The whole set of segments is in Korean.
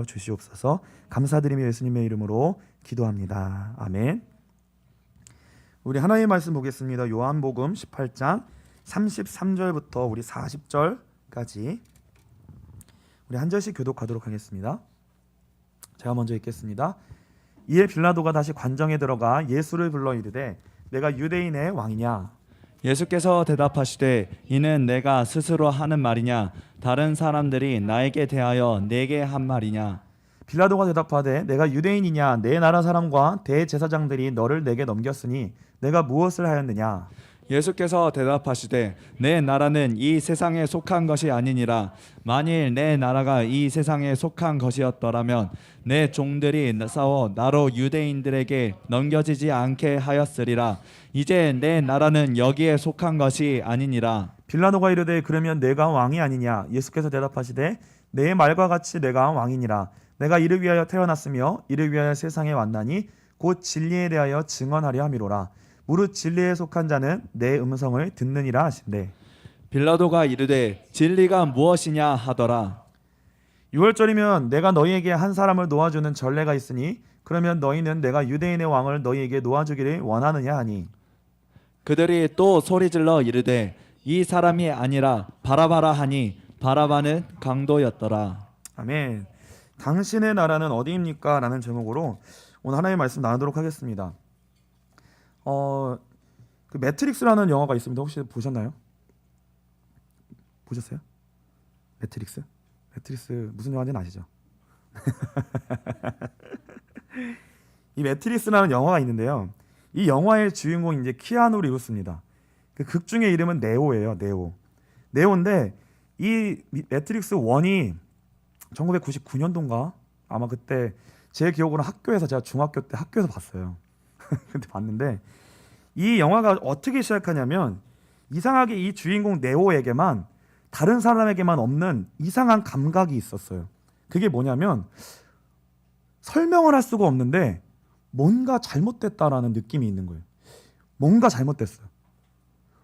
주시옵소서. 감사드리며 예수님의 이름으로 기도합니다. 아멘. 우리 하나님의 말씀 보겠습니다. 요한복음 18장 33절부터 우리 40절까지 우리 한 절씩 교독하도록 하겠습니다. 제가 먼저 읽겠습니다. 이에 빌라도가 다시 관정에 들어가 예수를 불러 이르되 내가 유대인의 왕이냐? 예수께서 대답하시되 이는 내가 스스로 하는 말이냐 다른 사람들이 나에게 대하여 내게 한 말이냐? 빌라도가 대답하되 내가 유대인이냐? 내 나라 사람과 대제사장들이 너를 내게 넘겼으니 내가 무엇을 하였느냐? 예수께서 대답하시되 내 나라는 이 세상에 속한 것이 아니니라. 만일 내 나라가 이 세상에 속한 것이었더라면 내 종들이 싸워 나로 유대인들에게 넘겨지지 않게 하였으리라. 이제 내 나라는 여기에 속한 것이 아니니라. 빌라도가 이르되 그러면 내가 왕이 아니냐? 예수께서 대답하시되 내 말과 같이 내가 왕이니라. 내가 이를 위하여 태어났으며 이를 위하여 세상에 왔나니 곧 진리에 대하여 증언하려 함이로라. 무릇 진리에 속한 자는 내 음성을 듣느니라 하신대. 빌라도가 이르되 진리가 무엇이냐 하더라. 6월절이면 내가 너희에게 한 사람을 놓아주는 전례가 있으니 그러면 너희는 내가 유대인의 왕을 너희에게 놓아주기를 원하느냐 하니. 그들이 또 소리질러 이르되 이 사람이 아니라 바라바라 하니 바라바는 강도였더라. 아멘. 당신의 나라는 어디입니까? 라는 제목으로 오늘 하나님의 말씀 나누도록 하겠습니다. 그 매트릭스라는 영화가 있습니다. 혹시 보셨나요? 보셨어요? 매트릭스? 매트릭스 무슨 영화인지 아시죠? 이 매트릭스라는 영화가 있는데요. 이 영화의 주인공이 이제 키아누 리브스입니다. 그 극 중의 이름은 네오예요. 네오인데 이 매트릭스 1이 1999년도인가? 아마 그때 제 기억으로 학교에서 제가 중학교 때 학교에서 봤어요. 그때 봤는데 이 영화가 어떻게 시작하냐면 이상하게 이 주인공 네오에게만 다른 사람에게만 없는 이상한 감각이 있었어요. 그게 뭐냐면 설명을 할 수가 없는데 뭔가 잘못됐다라는 느낌이 있는 거예요. 뭔가 잘못됐어요.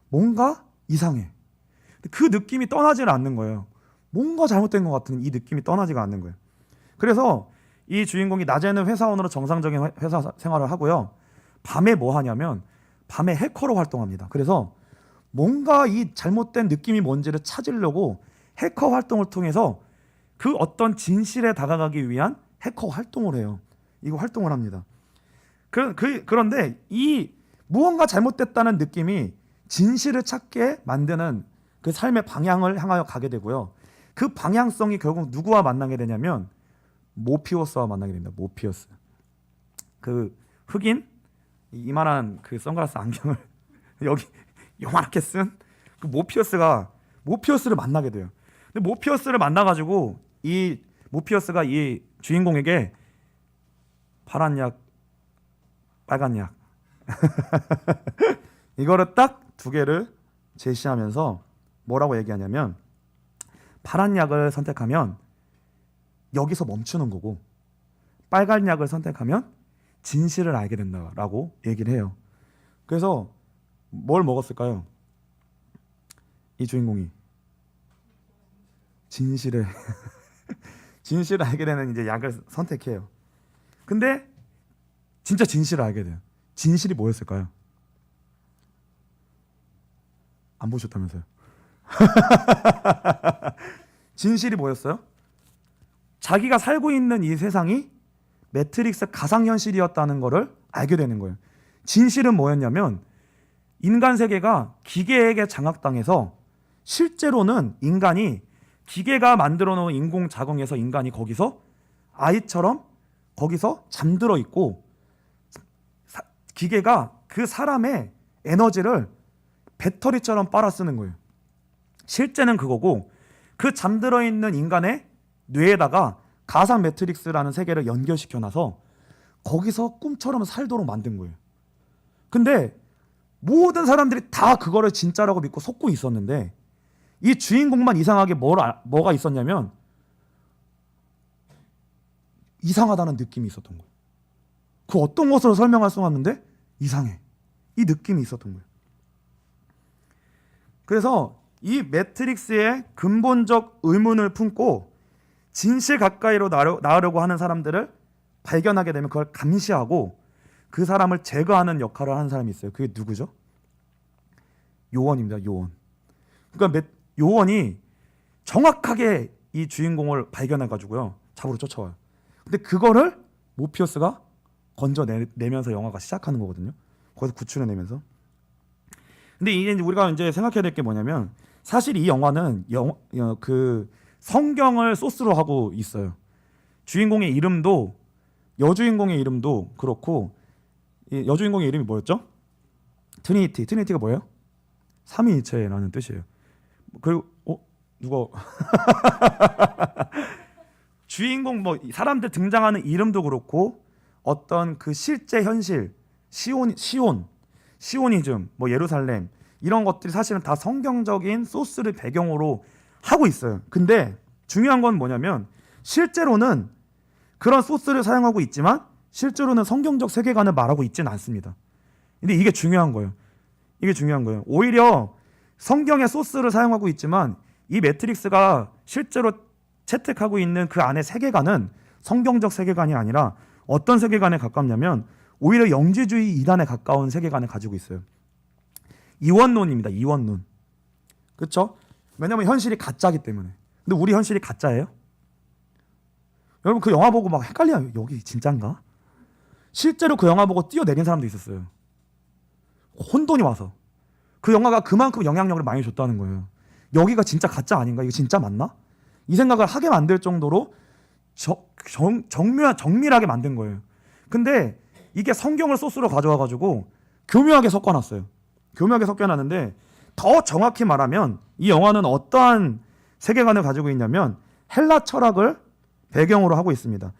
뭔가 이상해. 그 느낌이 떠나지를 않는 거예요. 뭔가 잘못된 것 같은 이 느낌이 떠나지가 않는 거예요. 그래서 이 주인공이 낮에는 회사원으로 정상적인 회사 생활을 하고요. 밤에 뭐 하냐면 밤에 해커로 활동합니다. 그래서 뭔가 이 잘못된 느낌이 뭔지를 찾으려고 해커 활동을 통해서 그 어떤 진실에 다가가기 위한 해커 활동을 해요. 이거 활동을 합니다. 그런데 이 무언가 잘못됐다는 느낌이 진실을 찾게 만드는 그 삶의 방향을 향하여 가게 되고요. 그 방향성이 결국 누구와 만나게 되냐면 모피우스와 만나게 됩니다. 모피우스. 그 흑인 이만한 그 선글라스 안경을 여기 요만하게 쓴 그 모피우스를 만나게 돼요. 근데 모피우스를 만나가지고 이 모피우스가 이 주인공에게 파란 약, 빨간 약 이거를 딱 두 개를 제시하면서 뭐라고 얘기하냐면 파란 약을 선택하면 여기서 멈추는 거고 빨간 약을 선택하면 진실을 알게 된다라고 얘기를 해요. 그래서 뭘 먹었을까요? 이 주인공이 진실을 알게 되는 이제 약을 선택해요. 근데 진짜 진실을 알게 돼요. 진실이 뭐였을까요? 안 보셨다면서요? 진실이 뭐였어요? 자기가 살고 있는 이 세상이 매트릭스 가상현실이었다는 것을 알게 되는 거예요. 진실은 뭐였냐면 인간 세계가 기계에게 장악당해서 실제로는 인간이 기계가 만들어 놓은 인공자궁에서 인간이 거기서 아이처럼 거기서 잠들어 있고 기계가 그 사람의 에너지를 배터리처럼 빨아 쓰는 거예요. 실제는 그거고 그 잠들어 있는 인간의 뇌에다가 가상 매트릭스라는 세계를 연결시켜 놔서 거기서 꿈처럼 살도록 만든 거예요. 근데 모든 사람들이 다 그거를 진짜라고 믿고 속고 있었는데 이 주인공만 이상하게 뭐가 있었냐면 이상하다는 느낌이 있었던 거예요. 그 어떤 것으로 설명할 수 없는데 이상해. 이 느낌이 있었던 거예요. 그래서 이 매트릭스의 근본적 의문을 품고 진실 가까이로 나으려고 하는 사람들을 발견하게 되면 그걸 감시하고 그 사람을 제거하는 역할을 하는 사람이 있어요. 그게 누구죠? 요원입니다. 요원. 그러니까 요원이 정확하게 이 주인공을 발견해가지고요, 잡으러 쫓아와요. 근데 그거를 모피어스가 건져내면서 영화가 시작하는 거거든요. 거기서 구출해내면서. 근데 이제 우리가 이제 생각해야 될 게 뭐냐면, 사실 이 영화는 그 성경을 소스로 하고 있어요. 주인공의 이름도, 여주인공의 이름도 그렇고, 여주인공의 이름이 뭐였죠? 트리니티가 뭐예요? 삼위일체라는 뜻이에요. 그리고 누가 주인공 사람들 등장하는 이름도 그렇고, 어떤 그 실제 현실, 시오니즘, 예루살렘, 이런 것들이 사실은 다 성경적인 소스를 배경으로 하고 있어요. 근데 중요한 건 뭐냐면, 실제로는 그런 소스를 사용하고 있지만 실제로는 성경적 세계관을 말하고 있지는 않습니다. 근데 이게 중요한 거예요. 오히려 성경의 소스를 사용하고 있지만 이 매트릭스가 실제로 채택하고 있는 그 안의 세계관은 성경적 세계관이 아니라 어떤 세계관에 가깝냐면 오히려 영지주의 이단에 가까운 세계관을 가지고 있어요. 이원론입니다. 이원론. 그렇죠? 왜냐면 현실이 가짜기 때문에. 근데 우리 현실이 가짜예요? 여러분 그 영화 보고 막 헷갈려요. 여기 진짠가? 실제로 그 영화 보고 뛰어내린 사람도 있었어요. 혼돈이 와서. 그 영화가 그만큼 영향력을 많이 줬다는 거예요. 여기가 진짜 가짜 아닌가? 이거 진짜 맞나? 이 생각을 하게 만들 정도로 정밀하게 만든 거예요. 근데 이게 성경을 소스로 가져와가지고 교묘하게 섞어놨어요. 교묘하게 섞여놨는데 더 정확히 말하면 이 영화는 어떠한 세계관을 가지고 있냐면 헬라 철학을 배경으로 하고 있습니다.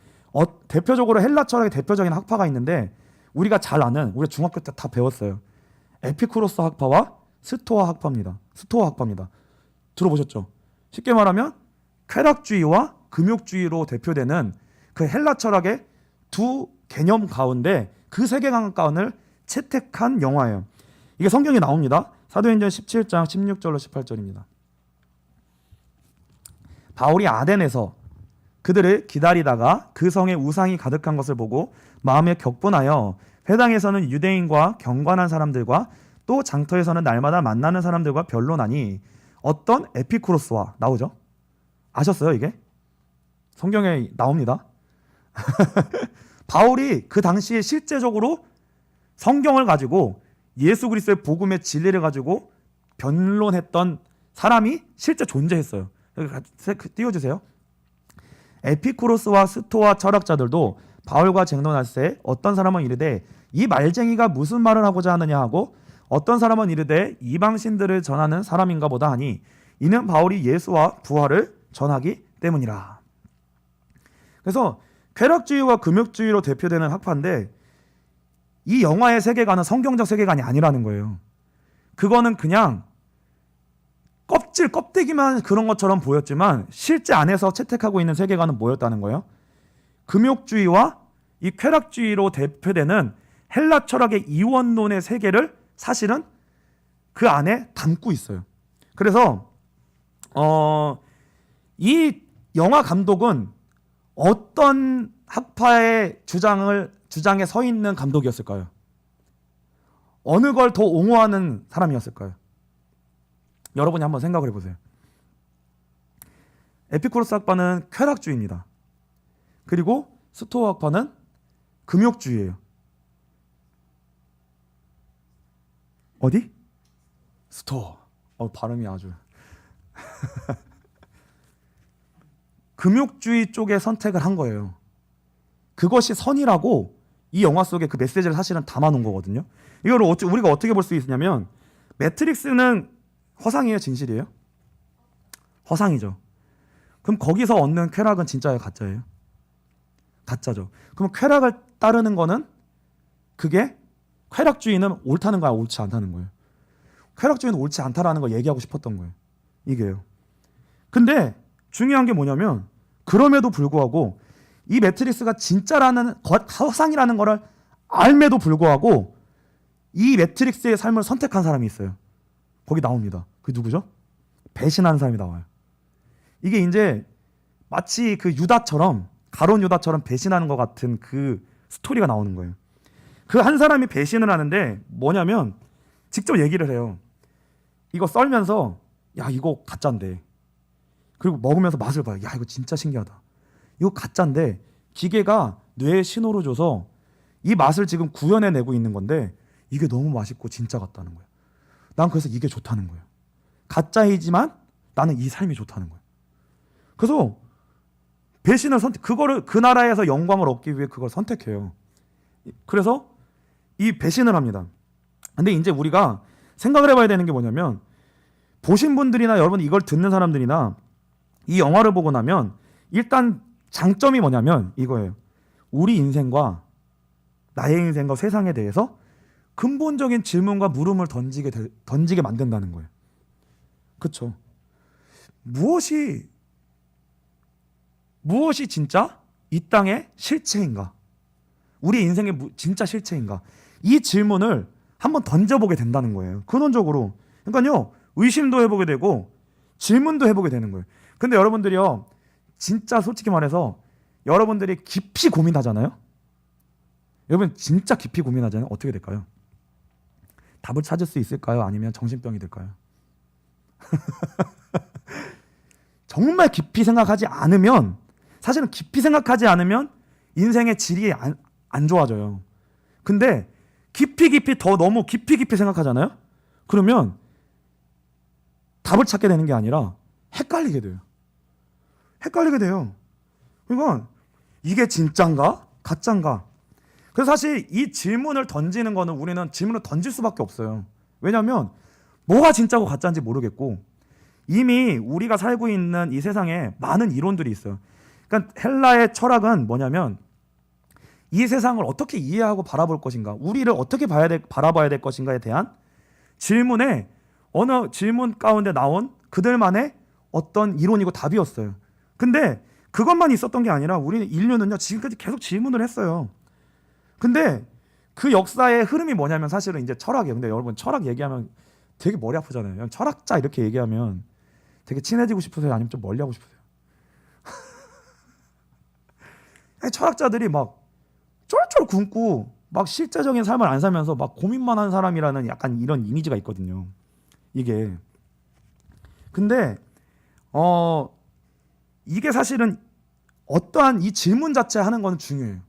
대표적으로 헬라 철학의 대표적인 학파가 있는데 우리가 잘 아는, 우리 중학교 때 다 배웠어요. 에피쿠로스 학파와 스토아 학파입니다. 들어보셨죠? 쉽게 말하면 쾌락주의와 금욕주의로 대표되는 그 헬라 철학의 두 개념 가운데 그 세계관을 채택한 영화예요. 이게 성경에 나옵니다. 사도행전 17장 16절로 18절입니다. 바울이 아덴에서 그들을 기다리다가 그 성에 우상이 가득한 것을 보고 마음에 격분하여 회당에서는 유대인과 경건한 사람들과 또 장터에서는 날마다 만나는 사람들과 변론하니 어떤 에피쿠로스와 나오죠? 아셨어요 이게? 성경에 나옵니다. 바울이 그 당시에 실제적으로 성경을 가지고 예수 그리스도의 복음의 진리를 가지고 변론했던 사람이 실제 존재했어요. 띄워주세요. 에피쿠로스와 스토아 철학자들도 바울과 쟁론할 때 어떤 사람은 이르되 이 말쟁이가 무슨 말을 하고자 하느냐 하고 어떤 사람은 이르되 이방신들을 전하는 사람인가 보다 하니 이는 바울이 예수와 부활을 전하기 때문이라. 그래서 쾌락주의와 금욕주의로 대표되는 학파인데 이 영화의 세계관은 성경적 세계관이 아니라는 거예요. 그거는 그냥 껍데기만 그런 것처럼 보였지만 실제 안에서 채택하고 있는 세계관은 뭐였다는 거예요? 금욕주의와 이 쾌락주의로 대표되는 헬라 철학의 이원론의 세계를 사실은 그 안에 담고 있어요. 그래서 이 영화 감독은 어떤 학파의 주장에 서 있는 감독이었을까요? 어느 걸 더 옹호하는 사람이었을까요? 여러분이 한번 생각을 해보세요. 에피쿠로스 학파는 쾌락주의입니다. 그리고 스토아 학파는 금욕주의예요. 어디? 스토아. 발음이 아주 금욕주의 쪽에 선택을 한 거예요. 그것이 선이라고 이 영화 속에 그 메시지를 사실은 담아놓은 거거든요. 이걸 우리가 어떻게 볼 수 있냐면 매트릭스는 허상이에요, 진실이에요? 허상이죠. 그럼 거기서 얻는 쾌락은 진짜예요, 가짜예요? 가짜죠. 그럼 쾌락을 따르는 거는 그게 쾌락주의는 옳다는 거야, 옳지 않다는 거예요? 쾌락주의는 옳지 않다라는 걸 얘기하고 싶었던 거예요. 이게요. 근데 중요한 게 뭐냐면 그럼에도 불구하고 이 매트릭스가 진짜라는 허상이라는 거를 알매도 불구하고 이 매트릭스의 삶을 선택한 사람이 있어요. 거기 나옵니다. 그게 누구죠? 배신하는 사람이 나와요. 이게 이제 마치 그 유다처럼 가룟 유다처럼 배신하는 것 같은 그 스토리가 나오는 거예요. 그 한 사람이 배신을 하는데 뭐냐면 직접 얘기를 해요. 이거 썰면서 야 이거 가짜인데, 그리고 먹으면서 맛을 봐요. 야 이거 진짜 신기하다. 이거 가짜인데 기계가 뇌에 신호를 줘서 이 맛을 지금 구현해내고 있는 건데 이게 너무 맛있고 진짜 같다는 거예요. 난 그래서 이게 좋다는 거예요. 가짜이지만 나는 이 삶이 좋다는 거예요. 그래서 배신을 그거를 그 나라에서 영광을 얻기 위해 그걸 선택해요. 그래서 이 배신을 합니다. 근데 이제 우리가 생각을 해봐야 되는 게 뭐냐면, 보신 분들이나 여러분 이걸 듣는 사람들이나 이 영화를 보고 나면 일단 장점이 뭐냐면 이거예요. 우리 인생과 나의 인생과 세상에 대해서 근본적인 질문과 물음을 던지게 만든다는 거예요. 그렇죠? 무엇이 진짜 이 땅의 실체인가? 우리 인생의 진짜 실체인가? 이 질문을 한번 던져보게 된다는 거예요. 근원적으로. 그러니까요, 의심도 해보게 되고 질문도 해보게 되는 거예요. 근데 여러분들이요, 진짜 솔직히 말해서 여러분들이 깊이 고민하잖아요. 여러분 진짜 깊이 고민하잖아요. 어떻게 될까요? 답을 찾을 수 있을까요? 아니면 정신병이 될까요? 정말 깊이 생각하지 않으면, 사실은 깊이 생각하지 않으면 인생의 질이 안 좋아져요. 근데 깊이 더 너무 깊이 생각하잖아요. 그러면 답을 찾게 되는 게 아니라 헷갈리게 돼요. 그러니까 이게 진짠가 가짠가. 그래서 사실 이 질문을 던지는 거는, 우리는 질문을 던질 수밖에 없어요. 왜냐하면 뭐가 진짜고 가짜인지 모르겠고 이미 우리가 살고 있는 이 세상에 많은 이론들이 있어요. 그러니까 헬라의 철학은 뭐냐면, 이 세상을 어떻게 이해하고 바라볼 것인가, 우리를 어떻게 바라봐야 될 것인가에 대한 질문에 어느 질문 가운데 나온 그들만의 어떤 이론이고 답이었어요. 근데 그것만 있었던 게 아니라 우리는 인류는요 지금까지 계속 질문을 했어요. 근데 그 역사의 흐름이 뭐냐면 사실은 이제 철학이에요. 근데 여러분 철학 얘기하면 되게 머리 아프잖아요. 철학자 이렇게 얘기하면 되게 친해지고 싶으세요? 아니면 좀 멀리하고 싶으세요? 철학자들이 막 쫄쫄 굶고 막 실제적인 삶을 안 살면서 막 고민만 한 사람이라는 약간 이런 이미지가 있거든요. 이게. 근데 이게 사실은 어떠한 이 질문 자체 하는 건 중요해요.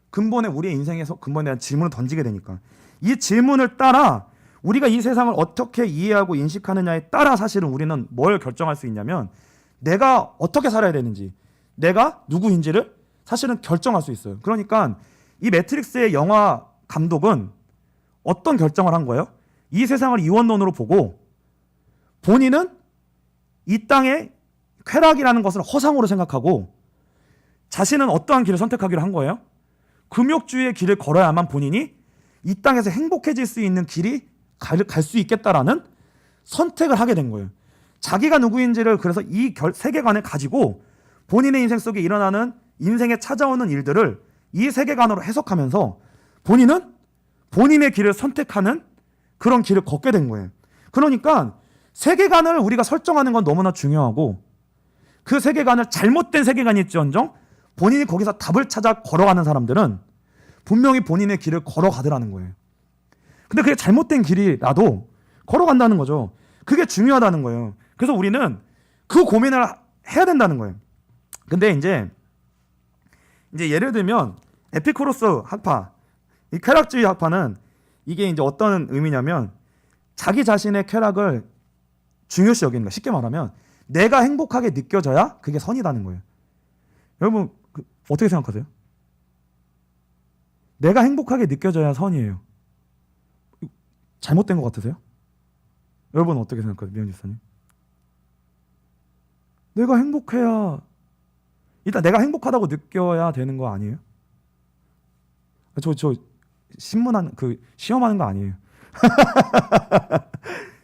근본에 우리의 인생에서 근본에 대한 질문을 던지게 되니까 이 질문을 따라 우리가 이 세상을 어떻게 이해하고 인식하느냐에 따라 사실은 우리는 뭘 결정할 수 있냐면, 내가 어떻게 살아야 되는지, 내가 누구인지를 사실은 결정할 수 있어요. 그러니까 이 매트릭스의 영화 감독은 어떤 결정을 한 거예요? 이 세상을 이원론으로 보고 본인은 이 땅의 쾌락이라는 것을 허상으로 생각하고 자신은 어떠한 길을 선택하기로 한 거예요? 금욕주의의 길을 걸어야만 본인이 이 땅에서 행복해질 수 있는 길이 갈 수 있겠다라는 선택을 하게 된 거예요. 자기가 누구인지를 그래서 이 세계관을 가지고 본인의 인생 속에 일어나는 인생에 찾아오는 일들을 이 세계관으로 해석하면서 본인은 본인의 길을 선택하는 그런 길을 걷게 된 거예요. 그러니까 세계관을 우리가 설정하는 건 너무나 중요하고, 그 세계관을 잘못된 세계관일지언정 본인이 거기서 답을 찾아 걸어가는 사람들은 분명히 본인의 길을 걸어가더라는 거예요. 근데 그게 잘못된 길이라도 걸어간다는 거죠. 그게 중요하다는 거예요. 그래서 우리는 그 고민을 해야 된다는 거예요. 근데 이제 예를 들면 에피쿠로스 학파, 이 쾌락주의 학파는 이게 이제 어떤 의미냐면, 자기 자신의 쾌락을 중요시 여기는 거예요. 쉽게 말하면 내가 행복하게 느껴져야 그게 선이다는 거예요. 여러분 어떻게 생각하세요? 내가 행복하게 느껴져야 선이에요. 잘못된 것 같으세요? 여러분은 어떻게 생각하세요? 미영 지사님? 내가 행복해야, 일단 내가 행복하다고 느껴야 되는 거 아니에요? 저 신문하는 시험하는 거 아니에요.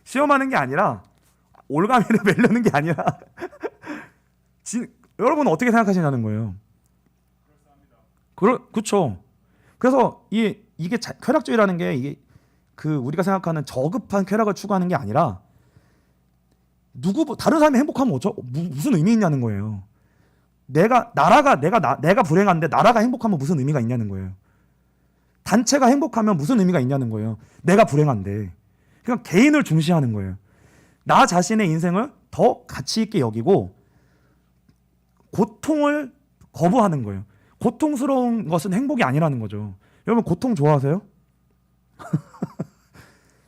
시험하는 게 아니라 올가미를 매려는 게 아니라 여러분은 어떻게 생각하시냐는 거예요. 그렇죠. 그래서 이게 쾌락주의라는 게 이게 우리가 생각하는 저급한 쾌락을 추구하는 게 아니라 다른 사람이 행복하면 무슨 의미 있냐는 거예요. 내가 불행한데 나라가 행복하면 무슨 의미가 있냐는 거예요. 단체가 행복하면 무슨 의미가 있냐는 거예요. 내가 불행한데. 그냥 개인을 중시하는 거예요. 나 자신의 인생을 더 가치 있게 여기고 고통을 거부하는 거예요. 고통스러운 것은 행복이 아니라는 거죠. 여러분 고통 좋아하세요?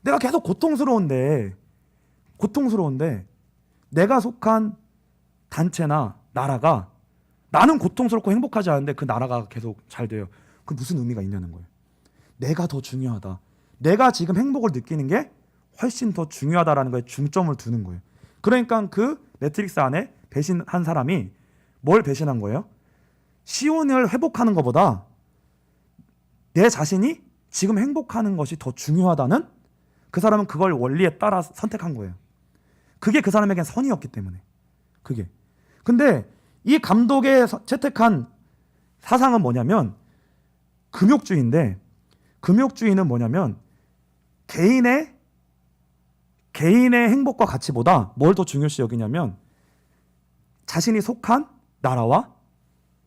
내가 계속 고통스러운데 내가 속한 단체나 나라가 나는 고통스럽고 행복하지 않은데 그 나라가 계속 잘 돼요. 그 무슨 의미가 있냐는 거예요. 내가 더 중요하다. 내가 지금 행복을 느끼는 게 훨씬 더 중요하다라는 거에 중점을 두는 거예요. 그러니까 그 매트릭스 안에 배신한 사람이 뭘 배신한 거예요? 시온을 회복하는 것보다 내 자신이 지금 행복하는 것이 더 중요하다는, 그 사람은 그걸 원리에 따라 선택한 거예요. 그게 그 사람에겐 선이었기 때문에. 그게. 근데 이 감독의 채택한 사상은 뭐냐면 금욕주의인데, 금욕주의는 뭐냐면 개인의 행복과 가치보다 뭘 더 중요시 여기냐면 자신이 속한 나라와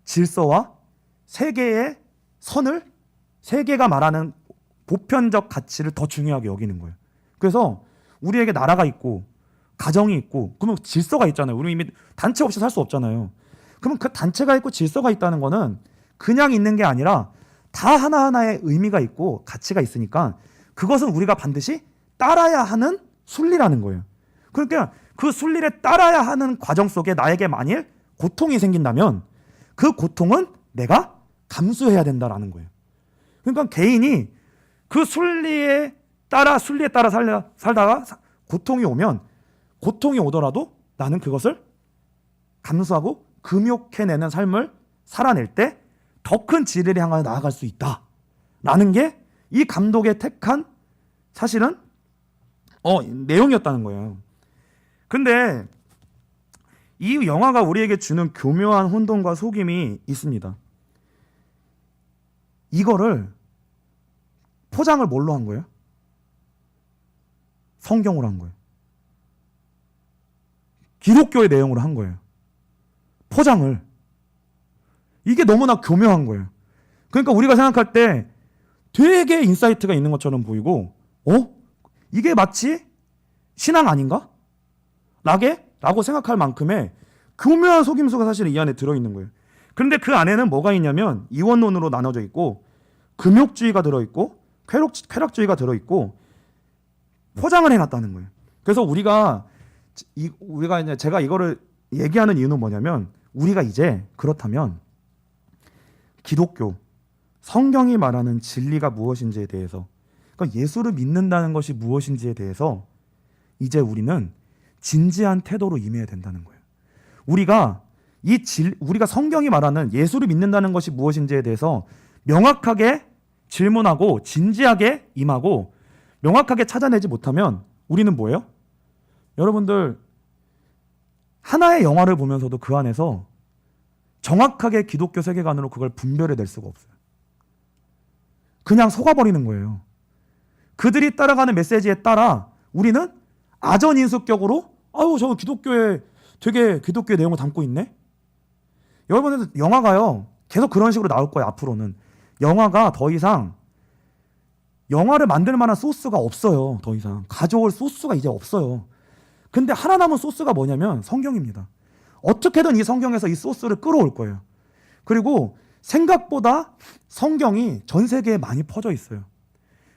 질서와 세계의 선을, 세계가 말하는 보편적 가치를 더 중요하게 여기는 거예요. 그래서 우리에게 나라가 있고 가정이 있고 그러면 질서가 있잖아요. 우리 이미 단체 없이 살 수 없잖아요. 그러면 그 단체가 있고 질서가 있다는 거는 그냥 있는 게 아니라 다 하나하나의 의미가 있고 가치가 있으니까 그것은 우리가 반드시 따라야 하는 순리라는 거예요. 그러니까 그 순리를 따라야 하는 과정 속에 나에게 만일 고통이 생긴다면 그 고통은 내가 감수해야 된다라는 거예요. 그러니까 개인이 그 순리에 따라 살다가 고통이 오면, 고통이 오더라도 나는 그것을 감수하고 금욕해내는 삶을 살아낼 때 더 큰 지혜를 향하여 나아갈 수 있다라는 게 이 감독의 택한 사실은 내용이었다는 거예요. 근데 이 영화가 우리에게 주는 교묘한 혼돈과 속임이 있습니다. 이거를 포장을 뭘로 한 거예요? 성경으로 한 거예요. 기독교의 내용으로 한 거예요. 포장을. 이게 너무나 교묘한 거예요. 그러니까 우리가 생각할 때 되게 인사이트가 있는 것처럼 보이고, 이게 마치 신앙 아닌가? 라고 생각할 만큼의 교묘한 속임수가 사실 이 안에 들어있는 거예요. 그런데 그 안에는 뭐가 있냐면 이원론으로 나눠져 있고 금욕주의가 들어있고 쾌락주의가 들어있고 포장을 해놨다는 거예요. 그래서 우리가 이제 제가 이거를 얘기하는 이유는 뭐냐면, 우리가 이제 그렇다면 기독교, 성경이 말하는 진리가 무엇인지에 대해서, 그러니까 예수를 믿는다는 것이 무엇인지에 대해서 이제 우리는 진지한 태도로 임해야 된다는 거예요. 우리가 성경이 말하는 예수를 믿는다는 것이 무엇인지에 대해서 명확하게 질문하고 진지하게 임하고 명확하게 찾아내지 못하면 우리는 뭐예요? 여러분들 하나의 영화를 보면서도 그 안에서 정확하게 기독교 세계관으로 그걸 분별해낼 수가 없어요. 그냥 속아버리는 거예요. 그들이 따라가는 메시지에 따라 우리는 아전인수격으로 저거 기독교의 내용을 담고 있네? 여러분들 영화가요 계속 그런 식으로 나올 거예요. 앞으로는 영화가 더 이상 영화를 만들 만한 소스가 없어요. 더 이상 가져올 소스가 이제 없어요. 근데 하나 남은 소스가 뭐냐면 성경입니다. 어떻게든 이 성경에서 이 소스를 끌어올 거예요. 그리고 생각보다 성경이 전 세계에 많이 퍼져 있어요.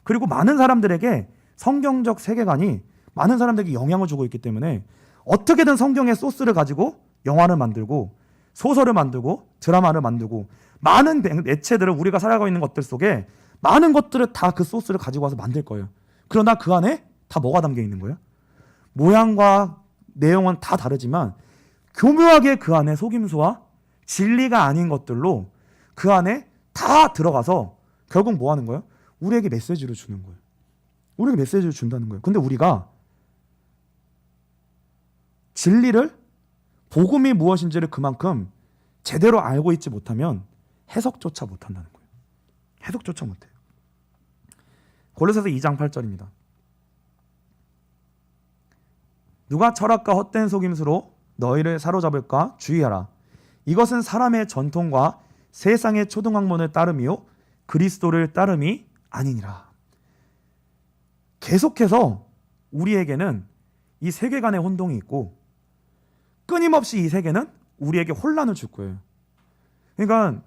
그리고 많은 사람들에게 성경적 세계관이 많은 사람들에게 영향을 주고 있기 때문에 어떻게든 성경의 소스를 가지고 영화를 만들고 소설을 만들고 드라마를 만들고 많은 매체들을, 우리가 살아가고 있는 것들 속에 많은 것들을 다 그 소스를 가지고 와서 만들 거예요. 그러나 그 안에 다 뭐가 담겨 있는 거예요? 모양과 내용은 다 다르지만 교묘하게 그 안에 속임수와 진리가 아닌 것들로 그 안에 다 들어가서 결국 뭐 하는 거예요? 우리에게 메시지를 주는 거예요. 우리에게 메시지를 준다는 거예요. 근데 우리가 진리를, 복음이 무엇인지를 그만큼 제대로 알고 있지 못하면 해석조차 못한다는 거예요. 해석조차 못해요. 골로새서 2장 8절입니다. 누가 철학과 헛된 속임수로 너희를 사로잡을까 주의하라. 이것은 사람의 전통과 세상의 초등학문을 따름이요 그리스도를 따름이 아니니라. 계속해서 우리에게는 이 세계관의 혼동이 있고 끊임없이 이 세계는 우리에게 혼란을 줄 거예요. 그러니까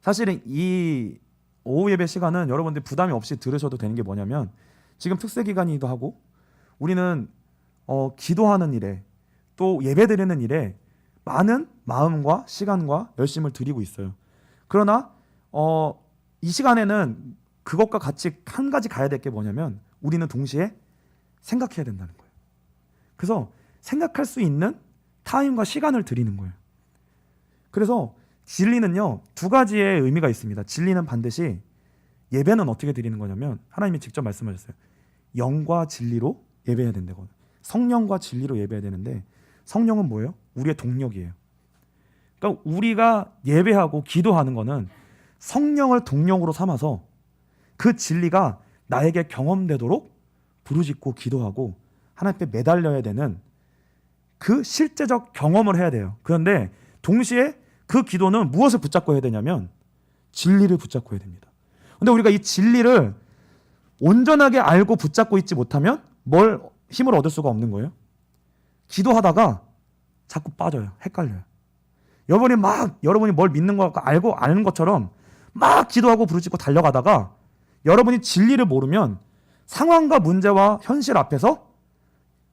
사실은 이 오후 예배 시간은 여러분들 부담이 없이 들으셔도 되는 게 뭐냐면 지금 특세 기간이기도 하고 우리는 기도하는 일에 또 예배 드리는 일에 많은 마음과 시간과 열심을 드리고 있어요. 그러나 이 시간에는 그것과 같이 한 가지 가야 될 게 뭐냐면 우리는 동시에 생각해야 된다는 거예요. 그래서 생각할 수 있는 타임과 시간을 드리는 거예요. 그래서 진리는요 2가지의 의미가 있습니다. 진리는 반드시 예배는 어떻게 드리는 거냐면 하나님이 직접 말씀하셨어요. 영과 진리로 예배해야 된다고. 성령과 진리로 예배해야 되는데 성령은 뭐예요? 우리의 동력이에요. 그러니까 우리가 예배하고 기도하는 거는 성령을 동력으로 삼아서 그 진리가 나에게 경험되도록 부르짖고 기도하고 하나님 앞에 매달려야 되는 그 실제적 경험을 해야 돼요. 그런데 동시에 그 기도는 무엇을 붙잡고 해야 되냐면 진리를 붙잡고 해야 됩니다. 근데 우리가 이 진리를 온전하게 알고 붙잡고 있지 못하면 뭘 힘을 얻을 수가 없는 거예요. 기도하다가 자꾸 빠져요. 헷갈려요. 여러분이 뭘 믿는 것 같고 알고 아는 것처럼 막 기도하고 부르짖고 달려가다가 여러분이 진리를 모르면 상황과 문제와 현실 앞에서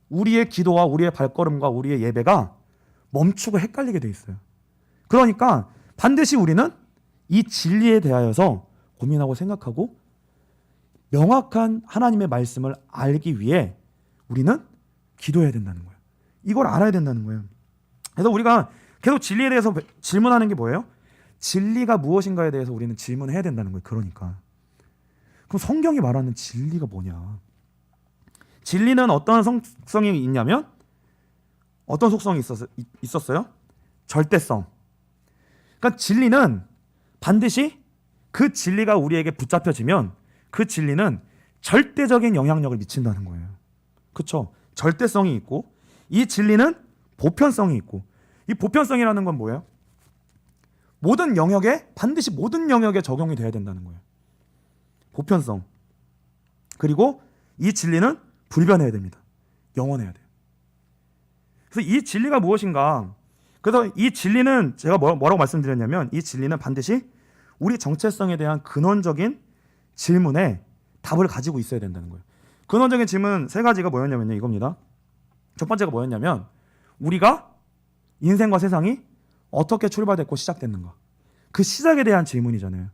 우리의 기도와 우리의 발걸음과 우리의 예배가 멈추고 헷갈리게 돼 있어요. 그러니까 반드시 우리는 이 진리에 대하여서 고민하고 생각하고 명확한 하나님의 말씀을 알기 위해 우리는 기도해야 된다는 거예요. 이걸 알아야 된다는 거예요. 그래서 우리가 계속 진리에 대해서 질문하는 게 뭐예요? 진리가 무엇인가에 대해서 우리는 질문해야 된다는 거예요. 그러니까 그럼 성경이 말하는 진리가 뭐냐? 진리는 어떤 속성이 있냐면 어떤 속성이 있었어요? 절대성. 그러니까 진리는 반드시 그 진리가 우리에게 붙잡혀지면 그 진리는 절대적인 영향력을 미친다는 거예요. 그렇죠? 절대성이 있고 이 진리는 보편성이 있고 이 보편성이라는 건 뭐예요? 반드시 모든 영역에 적용이 돼야 된다는 거예요. 보편성. 그리고 이 진리는 불변해야 됩니다. 영원해야 돼요. 그래서 이 진리가 무엇인가? 그래서 이 진리는 제가 뭐라고 말씀드렸냐면 이 진리는 반드시 우리 정체성에 대한 근원적인 질문에 답을 가지고 있어야 된다는 거예요. 근원적인 질문 3가지가 뭐였냐면요. 이겁니다. 첫 번째가 뭐였냐면 우리가 인생과 세상이 어떻게 출발됐고 시작됐는가. 그 시작에 대한 질문이잖아요.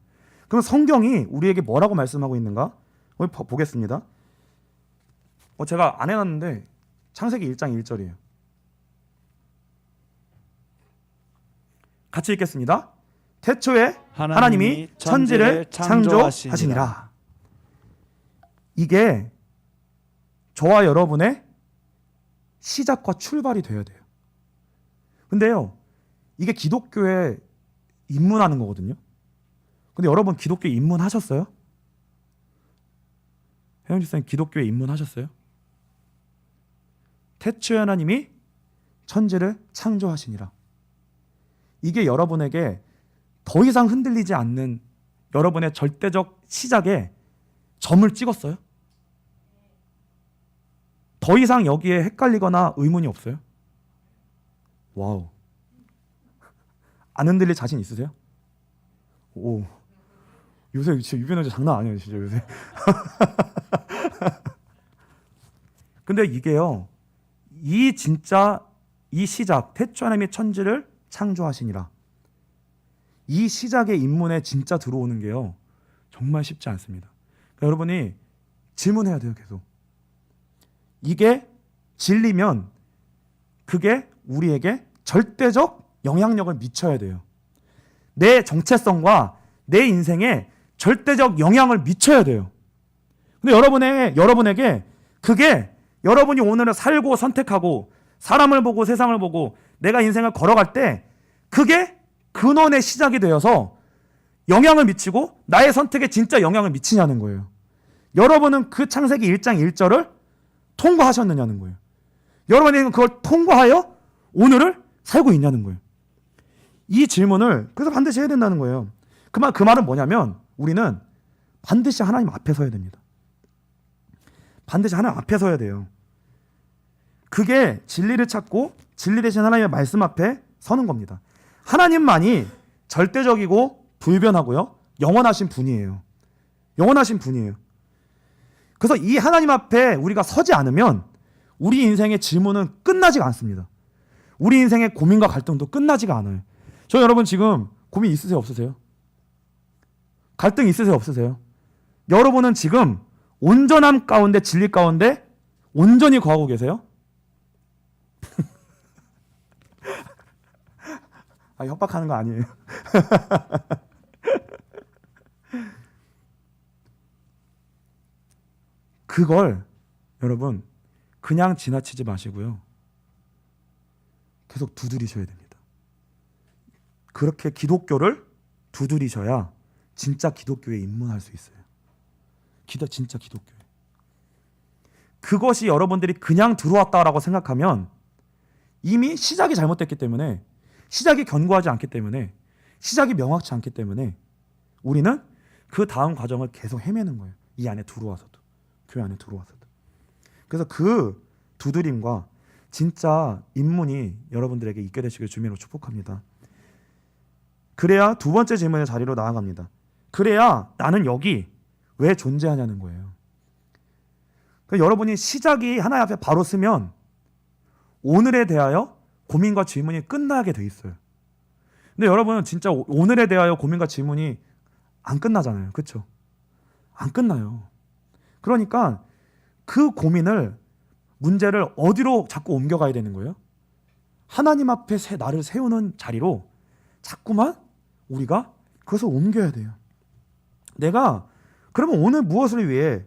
그럼 성경이 우리에게 뭐라고 말씀하고 있는가? 보겠습니다. 제가 안 해놨는데 창세기 1장 1절이에요. 같이 읽겠습니다. 태초에 하나님이 천지를 창조하시니라. 이게 저와 여러분의 시작과 출발이 되어야 돼요. 근데요, 이게 기독교에 입문하는 거거든요. 근데 여러분 기독교에 입문하셨어요? 혜영 집사님 기독교에 입문하셨어요? 태초에 하나님이 천지를 창조하시니라. 이게 여러분에게 더 이상 흔들리지 않는 여러분의 절대적 시작에 점을 찍었어요? 더 이상 여기에 헷갈리거나 의문이 없어요? 와우. 안 흔들릴 자신 있으세요? 오. 요새 진짜 유변호자 장난 아니에요, 진짜 요새. 근데 이게요, 이 시작, 태초 하나님이 천지를 창조하시니라. 이 시작의 입문에 진짜 들어오는 게요, 정말 쉽지 않습니다. 그러니까 여러분이 질문해야 돼요, 계속. 이게 진리면 그게 우리에게 절대적 영향력을 미쳐야 돼요. 내 정체성과 내 인생에 절대적 영향을 미쳐야 돼요. 근데 여러분에게 그게 여러분이 오늘을 살고 선택하고 사람을 보고 세상을 보고 내가 인생을 걸어갈 때 그게 근원의 시작이 되어서 영향을 미치고 나의 선택에 진짜 영향을 미치냐는 거예요. 여러분은 그 창세기 1장 1절을 통과하셨느냐는 거예요. 여러분이 그걸 통과하여 오늘을 살고 있냐는 거예요. 이 질문을 그래서 반드시 해야 된다는 거예요. 그 말은 뭐냐면 우리는 반드시 하나님 앞에 서야 됩니다. 반드시 하나님 앞에 서야 돼요. 그게 진리를 찾고 진리 대신 하나님의 말씀 앞에 서는 겁니다. 하나님만이 절대적이고 불변하고요, 영원하신 분이에요. 영원하신 분이에요. 그래서 이 하나님 앞에 우리가 서지 않으면 우리 인생의 질문은 끝나지가 않습니다. 우리 인생의 고민과 갈등도 끝나지가 않아요. 저 여러분 지금 고민 있으세요, 없으세요? 갈등 있으세요, 없으세요? 여러분은 지금 온전함 가운데, 진리 가운데 온전히 거하고 계세요? 협박하는 거 아니에요. 그걸 여러분 그냥 지나치지 마시고요, 계속 두드리셔야 됩니다. 그렇게 기독교를 두드리셔야 진짜 기독교에 입문할 수 있어요. 진짜 기독교에. 그것이 여러분들이 그냥 들어왔다라고 생각하면 이미 시작이 잘못됐기 때문에, 시작이 견고하지 않기 때문에, 시작이 명확치 않기 때문에 우리는 그 다음 과정을 계속 헤매는 거예요. 이 안에 들어와서도, 교회 안에 들어와서도. 그래서 그 두드림과 진짜 입문이 여러분들에게 있게 되시길 주님으로 축복합니다. 그래야 두 번째 질문의 자리로 나아갑니다. 그래야 나는 여기 왜 존재하냐는 거예요. 그러니까 여러분이 시작이 하나님 앞에 바로 쓰면 오늘에 대하여 고민과 질문이 끝나게 돼 있어요. 근데 여러분은 진짜 오늘에 대하여 고민과 질문이 안 끝나잖아요. 그렇죠? 안 끝나요. 그러니까 그 고민을, 문제를 어디로 자꾸 옮겨가야 되는 거예요? 하나님 앞에 나를 세우는 자리로 자꾸만 우리가 그것을 옮겨야 돼요. 내가 그러면 오늘 무엇을 위해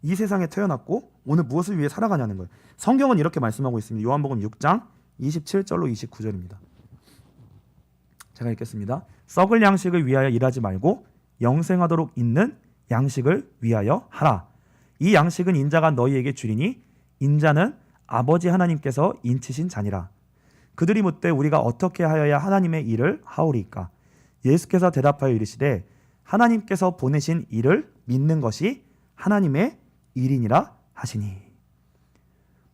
이 세상에 태어났고 오늘 무엇을 위해 살아가냐는 거예요. 성경은 이렇게 말씀하고 있습니다. 요한복음 6장 27절로 29절입니다. 제가 읽겠습니다. 썩을 양식을 위하여 일하지 말고 영생하도록 있는 양식을 위하여 하라. 이 양식은 인자가 너희에게 주리니 인자는 아버지 하나님께서 인치신 자니라. 그들이 묻되 우리가 어떻게 하여야 하나님의 일을 하오리까? 예수께서 대답하여 이르시되 하나님께서 보내신 일을 믿는 것이 하나님의 일이니라 하시니.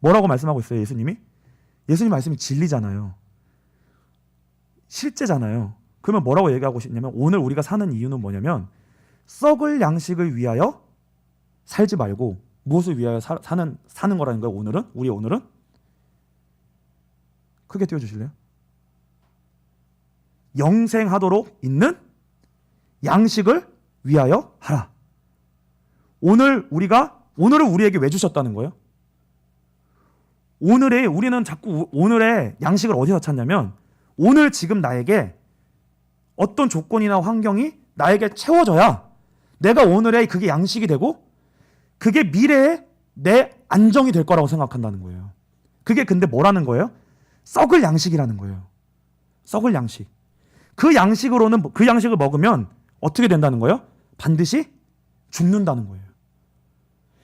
뭐라고 말씀하고 있어요, 예수님이? 예수님 말씀이 진리잖아요. 실제잖아요. 그러면 뭐라고 얘기하고 싶냐면 오늘 우리가 사는 이유는 뭐냐면 썩을 양식을 위하여 살지 말고 무엇을 위하여 사는 거라는 거예요. 오늘은, 우리 오늘은 크게 띄워주실래요? 영생하도록 있는 양식을 위하여 하라. 오늘을 우리에게 왜 주셨다는 거예요? 우리는 자꾸 오늘의 양식을 어디서 찾냐면 오늘 지금 나에게 어떤 조건이나 환경이 나에게 채워져야 내가 오늘의 그게 양식이 되고 그게 미래에 내 안정이 될 거라고 생각한다는 거예요. 그게 근데 뭐라는 거예요? 썩을 양식이라는 거예요. 썩을 양식. 그 양식을 먹으면 어떻게 된다는 거예요? 반드시 죽는다는 거예요.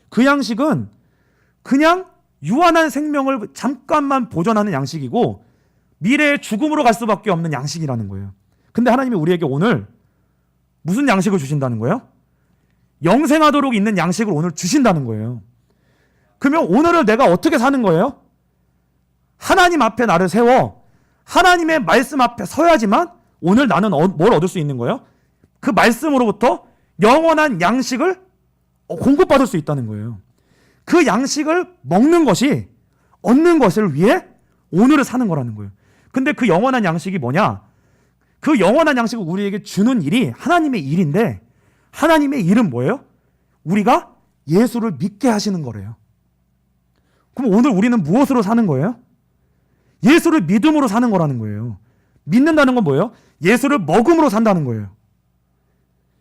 그 양식은 그냥 유한한 생명을 잠깐만 보존하는 양식이고 미래의 죽음으로 갈 수밖에 없는 양식이라는 거예요. 근데 하나님이 우리에게 오늘 무슨 양식을 주신다는 거예요? 영생하도록 있는 양식을 오늘 주신다는 거예요. 그러면 오늘을 내가 어떻게 사는 거예요? 하나님 앞에 나를 세워 하나님의 말씀 앞에 서야지만 오늘 나는 뭘 얻을 수 있는 거예요? 그 말씀으로부터 영원한 양식을 공급받을 수 있다는 거예요. 그 양식을 먹는 것이 얻는 것을 위해 오늘을 사는 거라는 거예요. 근데 그 영원한 양식이 뭐냐? 그 영원한 양식을 우리에게 주는 일이 하나님의 일인데 하나님의 일은 뭐예요? 우리가 예수를 믿게 하시는 거래요. 그럼 오늘 우리는 무엇으로 사는 거예요? 예수를 믿음으로 사는 거라는 거예요. 믿는다는 건 뭐예요? 예수를 먹음으로 산다는 거예요.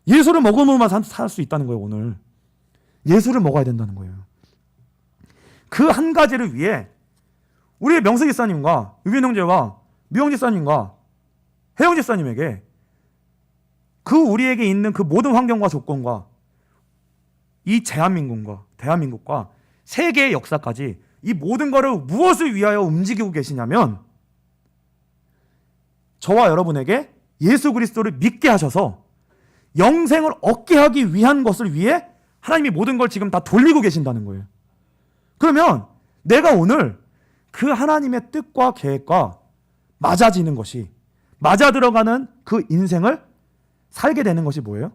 예수를 먹음으로만 살 수 있다는 거예요. 오늘 예수를 먹어야 된다는 거예요. 그 한 가지를 위해 우리 명수 집사님과 유빈 형제와 미영 집사님과 혜영 집사님에게 그 우리에게 있는 그 모든 환경과 조건과 이 대한민국과 세계의 역사까지 이 모든 거를 무엇을 위하여 움직이고 계시냐면 저와 여러분에게 예수 그리스도를 믿게 하셔서 영생을 얻게 하기 위한 것을 위해 하나님이 모든 걸 지금 다 돌리고 계신다는 거예요. 그러면 내가 오늘 그 하나님의 뜻과 계획과 맞아지는 것이, 맞아 들어가는 그 인생을 살게 되는 것이 뭐예요?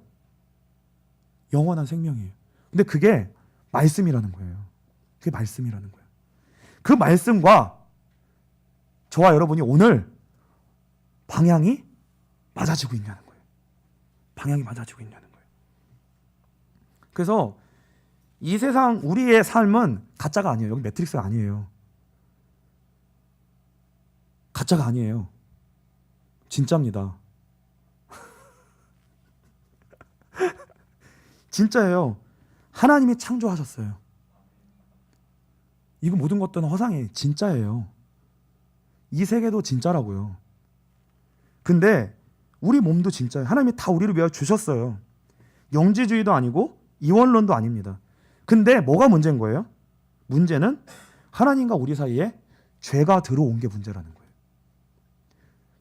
영원한 생명이에요. 근데 그게 말씀이라는 거예요. 그게 말씀이라는 거예요. 그 말씀과 저와 여러분이 오늘 방향이 맞아지고 있냐는 거예요. 방향이 맞아지고 있냐는 거예요. 그래서 이 세상 우리의 삶은 가짜가 아니에요. 여기 매트릭스가 아니에요. 가짜가 아니에요. 진짜입니다. 진짜예요. 하나님이 창조하셨어요. 이거 모든 것들은 허상이 진짜예요. 이 세계도 진짜라고요. 근데 우리 몸도 진짜예요. 하나님이 다 우리를 위하여 주셨어요. 영지주의도 아니고 이원론도 아닙니다. 근데 뭐가 문제인 거예요? 문제는 하나님과 우리 사이에 죄가 들어온 게 문제라는 거예요.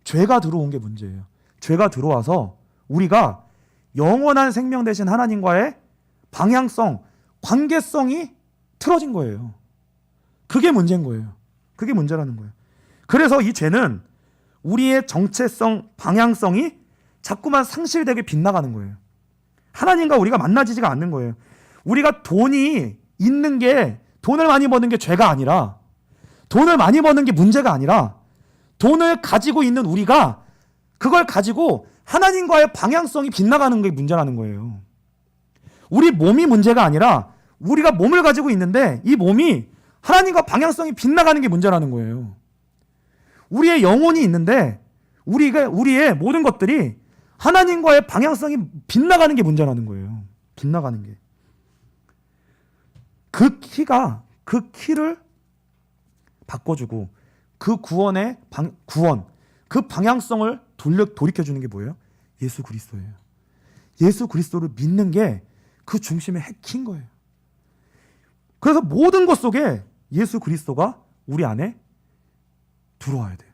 죄가 들어온 게 문제예요. 죄가 들어와서 우리가 영원한 생명 되신 하나님과의 방향성, 관계성이 틀어진 거예요. 그게 문제인 거예요. 그게 문제라는 거예요. 그래서 이 죄는 우리의 정체성, 방향성이 자꾸만 상실되게 빗나가는 거예요. 하나님과 우리가 만나지지가 않는 거예요. 우리가 돈이 있는 게, 돈을 많이 버는 게 죄가 아니라, 돈을 많이 버는 게 문제가 아니라, 돈을 가지고 있는 우리가 그걸 가지고 하나님과의 방향성이 빗나가는 게 문제라는 거예요. 우리 몸이 문제가 아니라 우리가 몸을 가지고 있는데 이 몸이 하나님과 방향성이 빗나가는 게 문제라는 거예요. 우리의 영혼이 있는데 우리의 모든 것들이 하나님과의 방향성이 빗나가는 게 문제라는 거예요. 빗나가는 게. 그 키를 바꿔주고 그 구원, 그 방향성을 돌이켜주는 게 뭐예요? 예수 그리스도예요. 예수 그리스도를 믿는 게 그 중심의 핵인 거예요. 그래서 모든 것 속에 예수 그리스도가 우리 안에 들어와야 돼요.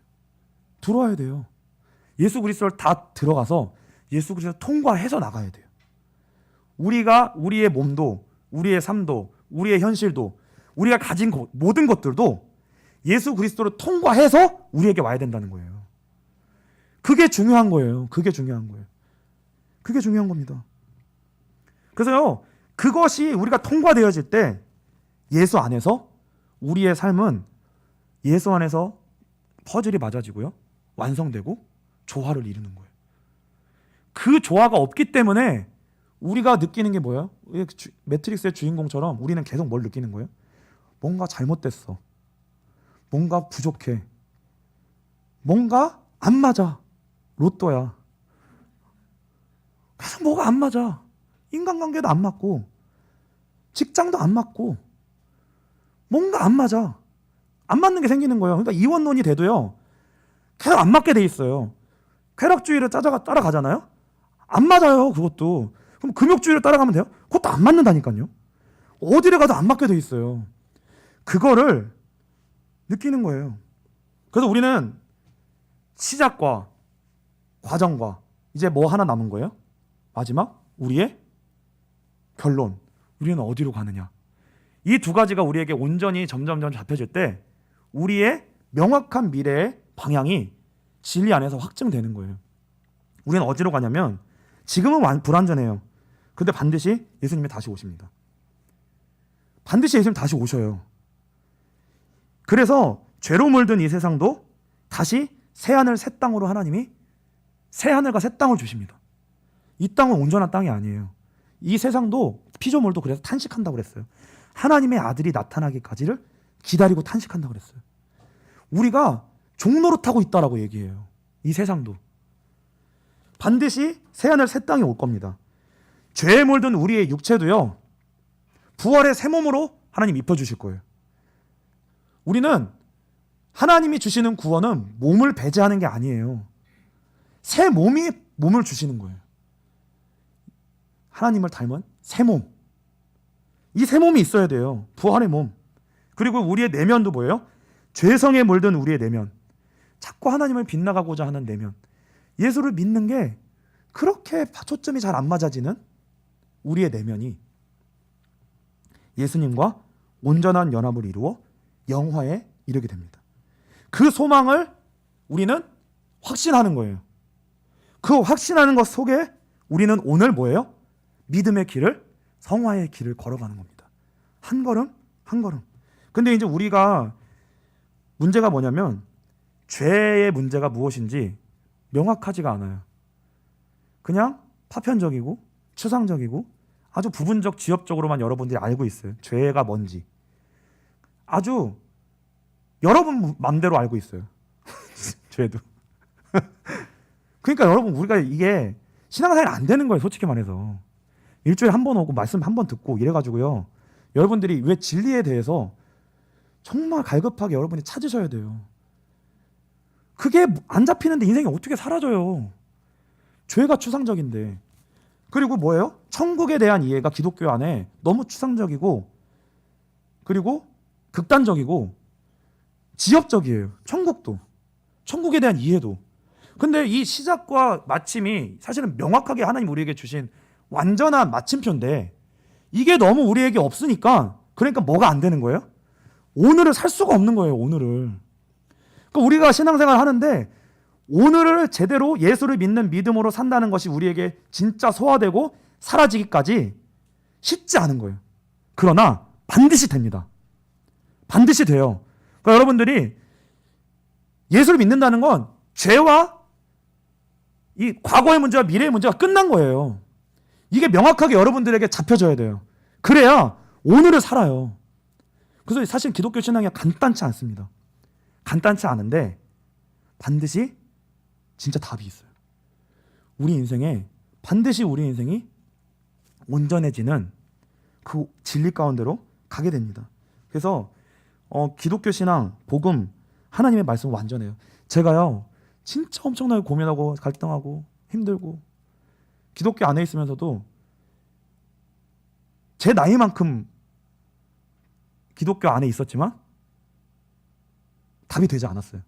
들어와야 돼요. 예수 그리스도를 다 들어가서 예수 그리스도를 통과해서 나가야 돼요. 우리가 우리의 몸도, 우리의 삶도, 우리의 현실도, 우리가 가진 모든 것들도 예수 그리스도를 통과해서 우리에게 와야 된다는 거예요. 그게 중요한 거예요. 그게 중요한 거예요. 그게 중요한 겁니다. 그래서요, 그것이 우리가 통과되어질 때 예수 안에서 우리의 삶은 예수 안에서 퍼즐이 맞아지고요, 완성되고 조화를 이루는 거예요. 그 조화가 없기 때문에 우리가 느끼는 게 뭐예요? 매트릭스의 주인공처럼 우리는 계속 뭘 느끼는 거예요? 뭔가 잘못됐어. 뭔가 부족해. 뭔가 안 맞아. 로또야. 계속 뭐가 안 맞아. 인간관계도 안 맞고 직장도 안 맞고 뭔가 안 맞아. 안 맞는 게 생기는 거예요. 그러니까 이원론이 돼도요, 계속 안 맞게 돼 있어요. 쾌락주의를 따라가잖아요. 안 맞아요. 그것도. 그럼 금욕주의를 따라가면 돼요? 그것도 안 맞는다니까요. 어디를 가도 안 맞게 돼 있어요. 그거를 느끼는 거예요. 그래서 우리는 시작과 과정과 이제 뭐 하나 남은 거예요? 마지막 우리의 결론. 우리는 어디로 가느냐. 이 두 가지가 우리에게 온전히 점점 잡혀질 때 우리의 명확한 미래의 방향이 진리 안에서 확증되는 거예요. 우리는 어디로 가냐면, 지금은 불완전해요. 근데 반드시 예수님이 다시 오십니다. 반드시 예수님 다시 오셔요. 그래서 죄로 물든 이 세상도 다시 새하늘 새 땅으로 하나님이 새하늘과 새 땅을 주십니다. 이 땅은 온전한 땅이 아니에요. 이 세상도, 피조물도 그래서 탄식한다고 그랬어요. 하나님의 아들이 나타나기까지를 기다리고 탄식한다고 그랬어요. 우리가 종노릇하고 있다라고 얘기해요. 이 세상도. 반드시 새하늘 새 땅이 올 겁니다. 죄에 물든 우리의 육체도요, 부활의 새 몸으로 하나님 입혀주실 거예요. 우리는 하나님이 주시는 구원은 몸을 배제하는 게 아니에요. 새 몸이 몸을 주시는 거예요. 하나님을 닮은 새 몸. 이 새 몸이 있어야 돼요. 부활의 몸. 그리고 우리의 내면도 뭐예요? 죄성에 물든 우리의 내면. 자꾸 하나님을 빗나가고자 하는 내면. 예수를 믿는 게 그렇게 초점이 잘 안 맞아지는 우리의 내면이 예수님과 온전한 연합을 이루어 영화에 이르게 됩니다. 그 소망을 우리는 확신하는 거예요. 그 확신하는 것 속에 우리는 오늘 뭐예요? 믿음의 길을, 성화의 길을 걸어가는 겁니다. 한 걸음 한 걸음. 근데 이제 우리가 문제가 뭐냐면 죄의 문제가 무엇인지 명확하지가 않아요. 그냥 파편적이고 추상적이고 아주 부분적 지엽적으로만 여러분들이 알고 있어요. 죄가 뭔지 아주 여러분 맘대로 알고 있어요. 죄도. 그러니까 여러분 우리가 이게 신앙생활이 안 되는 거예요. 솔직히 말해서 일주일에 한 번 오고 말씀 한 번 듣고 이래가지고요. 여러분들이 왜 진리에 대해서 정말 갈급하게 여러분이 찾으셔야 돼요. 그게 안 잡히는데 인생이 어떻게 사라져요. 죄가 추상적인데. 그리고 뭐예요? 천국에 대한 이해가 기독교 안에 너무 추상적이고 그리고 극단적이고 지엽적이에요. 천국에 대한 이해도. 근데 이 시작과 마침이 사실은 명확하게 하나님 우리에게 주신 완전한 마침표인데 이게 너무 우리에게 없으니까 그러니까 뭐가 안 되는 거예요? 오늘을 살 수가 없는 거예요. 오늘을. 그러니까 우리가 신앙생활 하는데 오늘을 제대로 예수를 믿는 믿음으로 산다는 것이 우리에게 진짜 소화되고 사라지기까지 쉽지 않은 거예요. 그러나 반드시 됩니다. 반드시 돼요. 그러니까 여러분들이 예수를 믿는다는 건 죄와 이 과거의 문제와 미래의 문제가 끝난 거예요. 이게 명확하게 여러분들에게 잡혀져야 돼요. 그래야 오늘을 살아요. 그래서 사실 기독교 신앙이 간단치 않습니다. 간단치 않은데 반드시 진짜 답이 있어요. 우리 인생에 반드시 우리 인생이 온전해지는 그 진리 가운데로 가게 됩니다. 그래서 기독교 신앙, 복음, 하나님의 말씀은 완전해요. 제가요 진짜 엄청나게 고민하고 갈등하고 힘들고 기독교 안에 있으면서도 제 나이만큼 기독교 안에 있었지만 답이 되지 않았어요.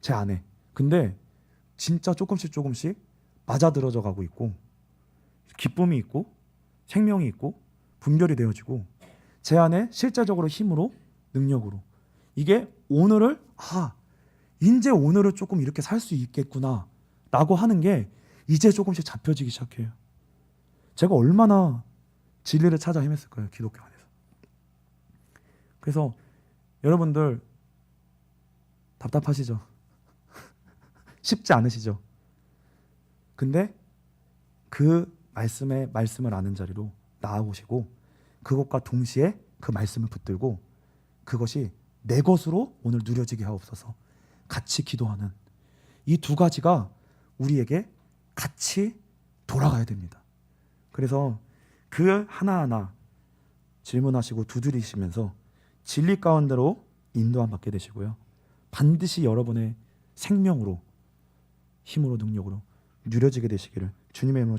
제 안에. 근데 진짜 조금씩 맞아들어져 가고 있고 기쁨이 있고 생명이 있고 분별이 되어지고 제 안에 실제적으로 힘으로 능력으로 이게 오늘을 이제 오늘을 조금 이렇게 살 수 있겠구나 라고 하는 게 이제 조금씩 잡혀지기 시작해요. 제가 얼마나 진리를 찾아 헤맸을까요? 기독교 안에서. 그래서 여러분들 답답하시죠? 쉽지 않으시죠? 근데 그 말씀을 아는 자리로 나아오시고 그것과 동시에 그 말씀을 붙들고 그것이 내 것으로 오늘 누려지게 하옵소서. 같이 기도하는 이 두 가지가 우리에게 같이 돌아가야 됩니다. 그래서 그 하나하나 질문하시고 두드리시면서 진리 가운데로 인도함 받게 되시고요. 반드시 여러분의 생명으로 힘으로 능력으로 누려지게 되시기를 주님의 이름으로